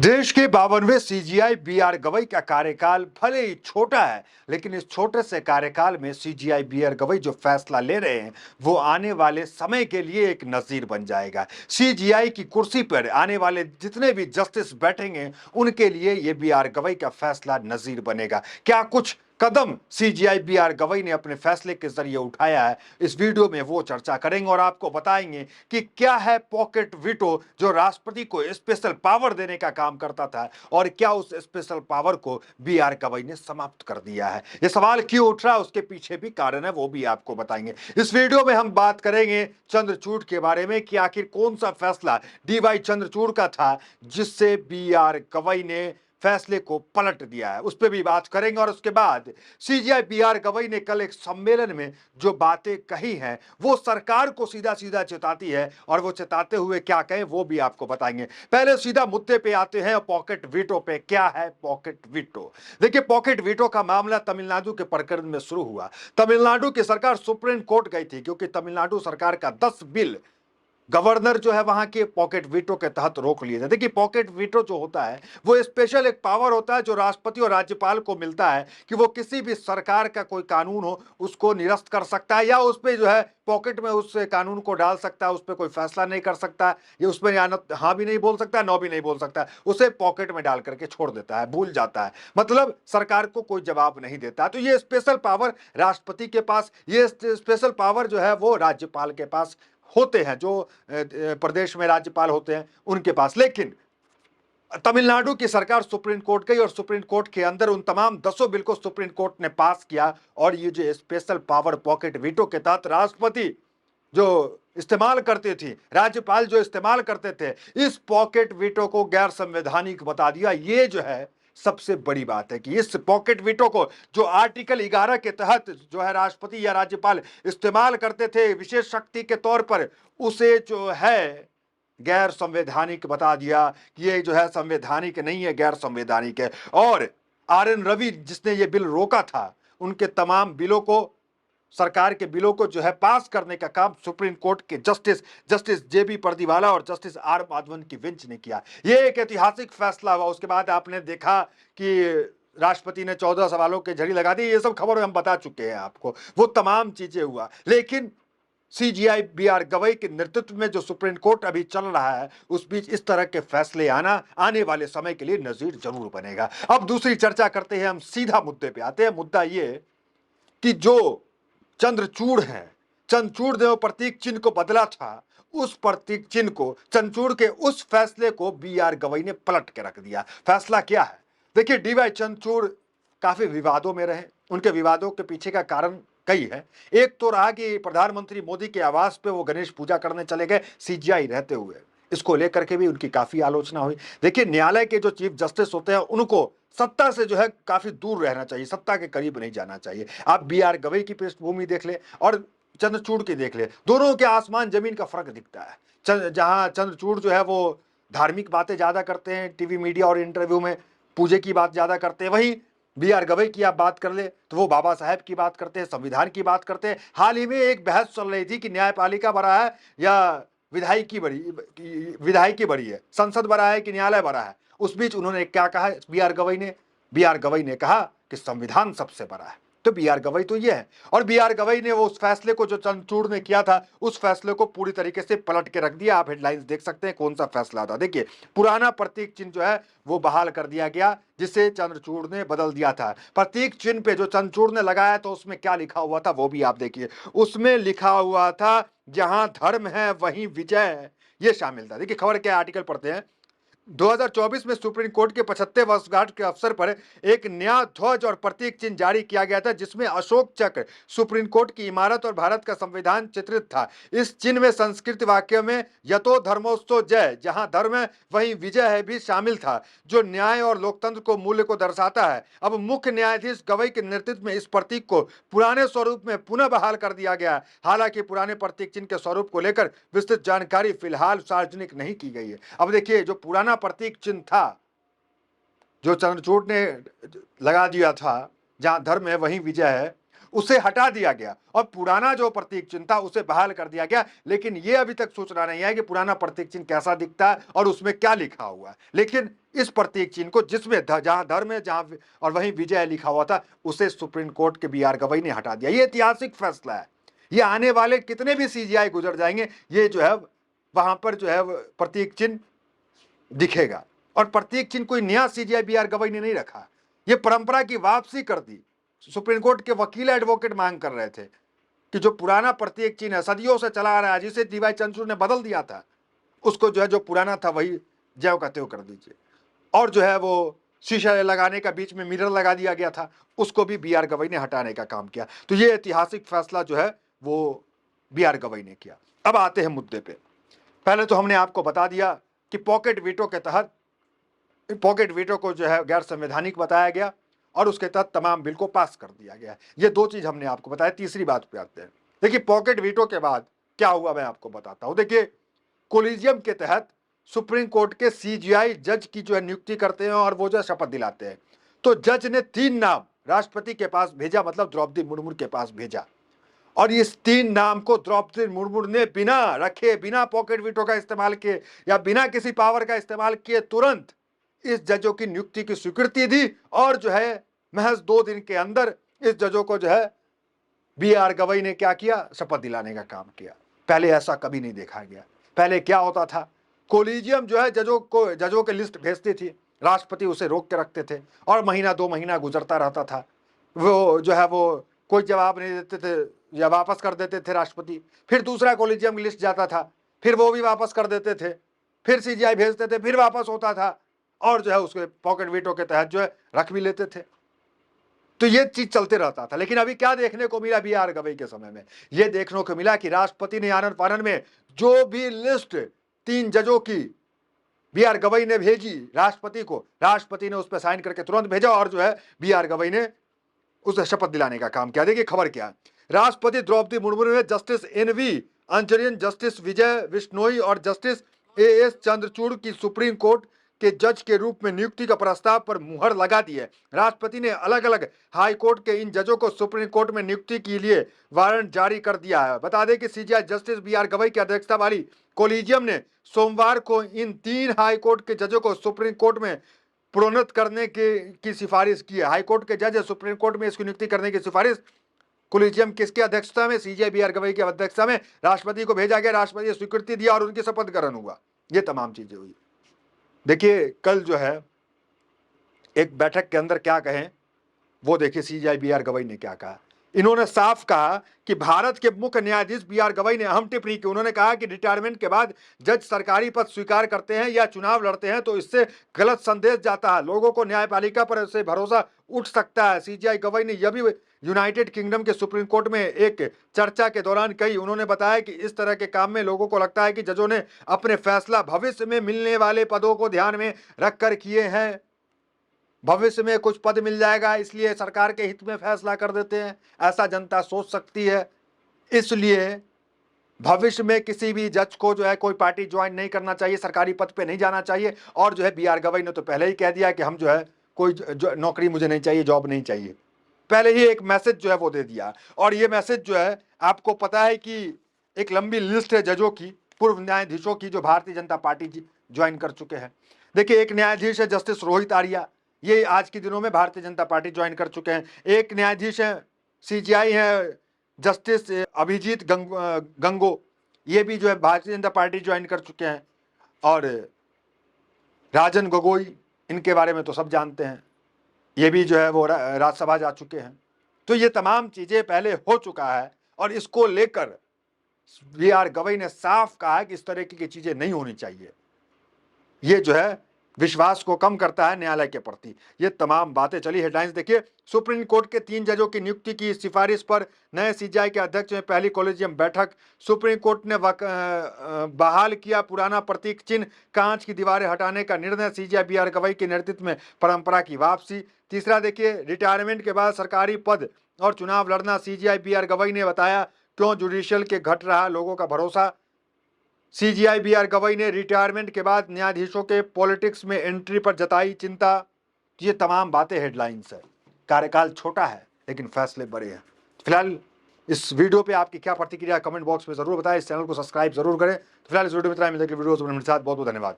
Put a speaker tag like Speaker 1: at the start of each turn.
Speaker 1: देश के 52वें CGI B R Gavai का कार्यकाल भले ही छोटा है, लेकिन इस छोटे से कार्यकाल में सीजीआई बी आर गवई जो फैसला ले रहे हैं वो आने वाले समय के लिए एक नजीर बन जाएगा। सीजीआई की कुर्सी पर आने वाले जितने भी जस्टिस बैठेंगे उनके लिए ये बी आर गवई का फैसला नजीर बनेगा। क्या कुछ कदम सीजीआई बी आर गवई ने अपने फैसले के जरिए उठाया है, इस वीडियो में वो चर्चा करेंगे और आपको बताएंगे कि क्या है पॉकेट वीटो जो राष्ट्रपति को स्पेशल पावर देने का काम करता था और क्या उस स्पेशल पावर को बी आर गवई ने समाप्त कर दिया है। ये सवाल क्यों उठ रहा है, उसके पीछे भी कारण है, वो भी आपको बताएंगे। इस वीडियो में हम बात करेंगे चंद्रचूड़ के बारे में कि आखिर कौन सा फैसला डी वाई चंद्रचूड़ का था जिससे बी आर गवई ने फैसले को पलट दिया है, उस पर भी बात करेंगे। और उसके बाद सीजीआई बी आर गवई ने कल एक सम्मेलन में जो बातें कही हैं वो सरकार को सीधा सीधा चेताती है और वो चेताते हुए क्या कहें वो भी आपको बताएंगे। पहले सीधा मुद्दे पे आते हैं, पॉकेट वीटो पे। क्या है पॉकेट वीटो? देखिए, पॉकेट वीटो का मामला तमिलनाडु के प्रकरण में शुरू हुआ। तमिलनाडु की सरकार सुप्रीम कोर्ट गई थी क्योंकि तमिलनाडु सरकार का 10 बिल गवर्नर जो है वहां के पॉकेट वीटो के तहत रोक लिए थे। देखिए, पॉकेट वीटो जो होता है वो स्पेशल एक पावर होता है जो राष्ट्रपति और राज्यपाल को मिलता है कि वो किसी भी सरकार का कोई कानून हो उसको निरस्त कर सकता है या उस पर जो है पॉकेट में उस कानून को डाल सकता है, उस पर कोई फैसला नहीं कर सकता, ये उसमें हाँ भी नहीं बोल सकता, नो भी नहीं बोल सकता, उसे पॉकेट में डाल करके छोड़ देता है, भूल जाता है, मतलब सरकार को कोई जवाब नहीं देता। तो ये स्पेशल पावर राष्ट्रपति के पास, ये स्पेशल पावर जो है वो राज्यपाल के पास होते हैं, जो प्रदेश में राज्यपाल होते हैं उनके पास। लेकिन तमिलनाडु की सरकार सुप्रीम कोर्ट गई और सुप्रीम कोर्ट के अंदर उन तमाम 10 बिल को सुप्रीम कोर्ट ने पास किया और ये जो स्पेशल पावर पॉकेट वीटो के तहत राष्ट्रपति जो इस्तेमाल करते थे, राज्यपाल जो इस्तेमाल करते थे, इस पॉकेट वीटो को गैर संवैधानिक बता दिया। ये जो है सबसे बड़ी बात है कि इस पॉकेट वीटो को जो आर्टिकल 11 के तहत जो है राष्ट्रपति या राज्यपाल इस्तेमाल करते थे विशेष शक्ति के तौर पर, उसे जो है गैर संवैधानिक बता दिया कि ये जो है संवैधानिक नहीं है, गैर संवैधानिक है। और R N Ravi जिसने ये बिल रोका था, उनके तमाम बिलों को, सरकार के बिलों को जो है पास करने का काम सुप्रीम कोर्ट के जस्टिस JB पर्दीवाला और जस्टिस R माधवन की बेंच ने किया। ये एक ऐतिहासिक फैसला हुआ। उसके बाद आपने देखा कि राष्ट्रपति ने 14 सवालों की झड़ी लगा दी। ये सब खबर हम बता चुके हैं आपको, वो तमाम चीजें हुआ। लेकिन सीजीआई बी आर गवई के नेतृत्व में जो सुप्रीम कोर्ट अभी चल रहा है उस बीच इस तरह के फैसले आना आने वाले समय के लिए नजीर जरूर बनेगा। अब दूसरी चर्चा करते हैं, हम सीधा मुद्दे पे आते हैं। मुद्दा ये कि जो चंद्रचूड़ है, चंद्रचूड़ ने वो प्रतीक चिन्ह को बदला था, उस प्रतीक चिन्ह को, चंद्रचूड़ के उस फैसले को बी आर गवई ने पलट के रख दिया। फैसला क्या है? देखिए, डी वाई चंद्रचूड़ काफी विवादों में रहे। उनके विवादों के पीछे का कारण कई है। एक तो रहा कि प्रधानमंत्री मोदी के आवास पे वो गणेश पूजा करने चले गए सीजीआई रहते हुए, इसको लेकर के भी उनकी काफी आलोचना हुई। देखिए, न्यायालय के जो चीफ जस्टिस होते हैं उनको सत्ता से जो है काफी दूर रहना चाहिए, सत्ता के करीब नहीं जाना चाहिए। आप बी आर गवई की पृष्ठभूमि देख ले और चंद्रचूड़ की देख ले, दोनों के आसमान जमीन का फर्क दिखता है। जहां चंद्रचूड़ जो है वो धार्मिक बातें ज्यादा करते हैं, टीवी मीडिया और इंटरव्यू में पूजे की बात ज्यादा करते हैं, वहीं बी आर गवई की आप बात कर ले तो वो बाबा साहेब की बात करते हैं, संविधान की बात करते हैं। हाल ही में एक बहस चल रही थी कि न्यायपालिका बड़ा है या विधायिकी बड़ी है, संसद बड़ा है कि न्यायालय बड़ा है। उस बीच उन्होंने क्या कहा बी आर गवई ने कहा कि संविधान सबसे बड़ा है। तो बी आर गवई तो ये है, और बी आर गवई ने वो उस फैसले को जो चंद्रचूड़ ने किया था उस फैसले को पूरी तरीके से पलट के रख दिया। आप हेडलाइंस देख सकते हैं कौन सा फैसला था। देखिए, पुराना प्रतीक चिन्ह जो है वो बहाल कर दिया गया जिसे चंद्रचूड़ ने बदल दिया था। प्रतीक चिन्ह पे जो चंद्रचूड़ ने लगाया तो उसमें क्या लिखा हुआ था वो भी आप देखिए। उसमें लिखा हुआ था जहां धर्म है वहीं विजय है, ये शामिल था। देखिए खबर क्या, आर्टिकल पढ़ते हैं। 2024 में सुप्रीम कोर्ट के 75 वर्षगांठ के अवसर पर एक नया ध्वज और प्रतीक चिन्ह जारी किया गया था जिसमें अशोक चक्र, सुप्रीम कोर्ट की इमारत और भारत का संविधान चित्रित था। इस चिन्ह में संस्कृत वाक्य में यतो धर्मोत्सव जय, जहां धर्म है वहीं विजय है भी शामिल था, जो न्याय और लोकतंत्र को मूल्य को दर्शाता है। अब मुख्य न्यायाधीश गवई के नेतृत्व में इस प्रतीक को पुराने स्वरूप में पुनः बहाल कर दिया गया। हालांकि पुराने प्रतीक चिन्ह के स्वरूप को लेकर विस्तृत जानकारी फिलहाल सार्वजनिक नहीं की गई है। अब देखिए, जो पुराना प्रतीक चिन्ह था जो चंद्रचूड़ ने लगा दिया था, जहां धर्म है वहीं विजय है, उसे हटा दिया गया और पुराना जो प्रतीक चिन्ह था उसे बहाल कर दिया गया। लेकिन ये अभी तक सूचना नहीं है कि पुराना प्रतीक चिन्ह कैसा दिखता है और उसमें क्या लिखा हुआ है। लेकिन इस प्रतीक चिन्ह को जिसमें जहां धर्म है, जहां और वहीं विजय लिखा हुआ था, उसे सुप्रीम कोर्ट के बी आर गवई ने हटा दिया। ये ऐतिहासिक फैसला है। ये आने वाले कितने भी सीजीआई गुजर जाएंगे, ये जो है वहां पर जो है प्रतीक चिन्ह दिखेगा। और प्रतीक चिन्ह कोई नया सीजीआई बी आर गवई ने नहीं रखा, ये परंपरा की वापसी कर दी। सुप्रीम कोर्ट के वकील एडवोकेट मांग कर रहे थे कि जो पुराना प्रतीक चिन्ह है, सदियों से चला आ रहा है, जिसे डीवाई चंद्रचूड़ ने बदल दिया था, उसको जो है जो पुराना था वही ज्यों का त्यों कर दीजिए। और जो है वो शीशा लगाने का बीच में मिरर लगा दिया गया था, उसको भी बी आर गवई ने हटाने का काम किया। तो ये ऐतिहासिक फैसला जो है वो बी आर गवई ने किया। अब आते हैं मुद्दे पे। पहले तो हमने आपको बता दिया कि पॉकेट वीटो के तहत, पॉकेट वीटो को जो है गैर संवैधानिक बताया गया और उसके तहत तमाम बिल को पास कर दिया गया। ये दो चीज हमने आपको बताया। तीसरी बात पे आते हैं। देखिए, पॉकेट वीटो के बाद क्या हुआ मैं आपको बताता हूं। देखिए, कोलिजियम के तहत सुप्रीम कोर्ट के सीजीआई जज की जो है नियुक्ति करते हैं और वो जो शपथ दिलाते हैं। तो जज ने 3 नाम राष्ट्रपति के पास भेजा, मतलब द्रौपदी मुर्मू के पास भेजा। और इस 3 नाम को द्रौपदी मुर्मू ने बिना रखे, बिना पॉकेट वीटो का इस्तेमाल किए या बिना किसी पावर का इस्तेमाल किए तुरंत इस जजों की नियुक्ति की स्वीकृति दी। और जो है महज 2 दिन के अंदर इस जजों को जो है बी आर गवई ने क्या किया, शपथ दिलाने का काम किया। पहले ऐसा कभी नहीं देखा गया। पहले क्या होता था, कोलिजियम जो है जजों के लिस्ट भेजती थी, राष्ट्रपति उसे रोक के रखते थे और महीना 2 महीना गुजरता रहता था। वो जो है वो कोई जवाब नहीं देते थे या वापस कर देते थे राष्ट्रपति। फिर दूसरा कोलिजियम लिस्ट जाता था, फिर वो भी वापस कर देते थे, फिर सीजीआई भेजते थे, फिर वापस होता था और जो है उसके पॉकेट वीटो के तहत जो है रख भी लेते थे। तो ये चीज चलते रहता था। लेकिन अभी क्या देखने को मिला बी आर गवई के समय में, ये देखने को मिला कि राष्ट्रपति ने आनन फानन में जो भी लिस्ट 3 जजों की बी आर गवई ने भेजी राष्ट्रपति को, राष्ट्रपति ने उस पर साइन करके तुरंत भेजा और जो है बी आर गवई ने उसे शपथ दिलाने का काम किया। देखिए खबर क्या है। राष्ट्रपति द्रौपदी मुर्मू ने जस्टिस एन.वी. अंजरियन, जस्टिस विजय विश्नोई और जस्टिस ए.एस. चंद्रचूड़ की सुप्रीम कोर्ट के जज के रूप में नियुक्ति का प्रस्ताव पर मुहर लगा दी है। राष्ट्रपति ने अलग अलग हाई कोर्ट के इन जजों को सुप्रीम कोर्ट में नियुक्ति के लिए वारंट जारी कर दिया है। बता दें कि CJI justice B R Gavai की अध्यक्षता वाली कोलिजियम ने सोमवार को इन 3 हाई कोर्ट के जजों को सुप्रीम कोर्ट में प्रोन्नत करने की सिफारिश की है। हाईकोर्ट के जज सुप्रीम कोर्ट में इसकी नियुक्ति करने की सिफारिश कोलिजियम किसकी अध्यक्षता में, सीजीआई बी आर गवई की अध्यक्षता में राष्ट्रपति को भेजा गया। राष्ट्रपति ने स्वीकृति दिया और उनकी शपथ ग्रहण हुआ। ये तमाम चीजें हुई। देखिए कल जो है एक बैठक के अंदर क्या कहें वो देखिए, सीजीआई बी आर गवई ने क्या कहा। इन्होंने साफ कहा कि भारत के मुख्य न्यायाधीश बी आर गवई ने अहम टिप्पणी की। उन्होंने कहा कि रिटायरमेंट के बाद जज सरकारी पद स्वीकार करते हैं या चुनाव लड़ते हैं तो इससे गलत संदेश जाता है, लोगों को न्यायपालिका पर से भरोसा उठ सकता है। सीजीआई गवई ने यह भी यूनाइटेड किंगडम के सुप्रीम कोर्ट में एक चर्चा के दौरान कही। उन्होंने बताया कि इस तरह के काम में लोगों को लगता है कि जजों ने अपने फैसला भविष्य में मिलने वाले पदों को ध्यान में रखकर किए हैं। भविष्य में कुछ पद मिल जाएगा इसलिए सरकार के हित में फैसला कर देते हैं, ऐसा जनता सोच सकती है। इसलिए भविष्य में किसी भी जज को जो है कोई पार्टी ज्वाइन नहीं करना चाहिए, सरकारी पद पे नहीं जाना चाहिए। और जो है बी आर गवई ने तो पहले ही कह दिया कि हम जो है कोई नौकरी मुझे नहीं चाहिए, जॉब नहीं चाहिए। पहले ही एक मैसेज जो है वो दे दिया। और ये मैसेज जो है आपको पता है कि एक लंबी लिस्ट है जजों की, पूर्व न्यायाधीशों की, जो भारतीय जनता पार्टी ज्वाइन कर चुके हैं। देखिए एक न्यायाधीश है जस्टिस रोहित आर्या, ये आज के दिनों में भारतीय जनता पार्टी ज्वाइन कर चुके हैं। एक न्यायाधीश है सीजीआई है जस्टिस अभिजीत गंगो, ये भी जो है भारतीय जनता पार्टी ज्वाइन कर चुके हैं। और राजन गोगोई, इनके बारे में तो सब जानते हैं, ये भी जो है वो राज्यसभा जा चुके हैं। तो ये तमाम चीजें पहले हो चुका है और इसको लेकर बी आर गवई ने साफ कहा है कि इस तरह की चीजें नहीं होनी चाहिए। ये जो है विश्वास को कम करता है न्यायालय के प्रति। ये तमाम बातें चली। हेडलाइंस देखिए, सुप्रीम कोर्ट के 3 जजों की नियुक्ति की सिफारिश पर नए सीजीआई के अध्यक्ष में पहली कोलिजियम बैठक। सुप्रीम कोर्ट ने बहाल किया पुराना प्रतीक चिन्ह, कांच की दीवारें हटाने का निर्णय। सीजीआई बी आर गवई के नेतृत्व में परंपरा की वापसी। तीसरा देखिए, रिटायरमेंट के बाद सरकारी पद और चुनाव लड़ना। सीजीआई बी आर गवई ने बताया क्यों जुडिशियल के घट रहा लोगों का भरोसा। सीजीआई बी आर गवई ने रिटायरमेंट के बाद न्यायाधीशों के पॉलिटिक्स में एंट्री पर जताई चिंता। ये तमाम बातें हेडलाइंस है। कार्यकाल छोटा है लेकिन फैसले बड़े हैं। फिलहाल इस वीडियो पे आपकी क्या प्रतिक्रिया कमेंट बॉक्स में जरूर बताएं। इस चैनल को सब्सक्राइब जरूर करें। तो फिलहाल इस वीडियो में इतना ही। मिलते हैं अगली वीडियो में, मेरे साथ बहुत बहुत धन्यवाद।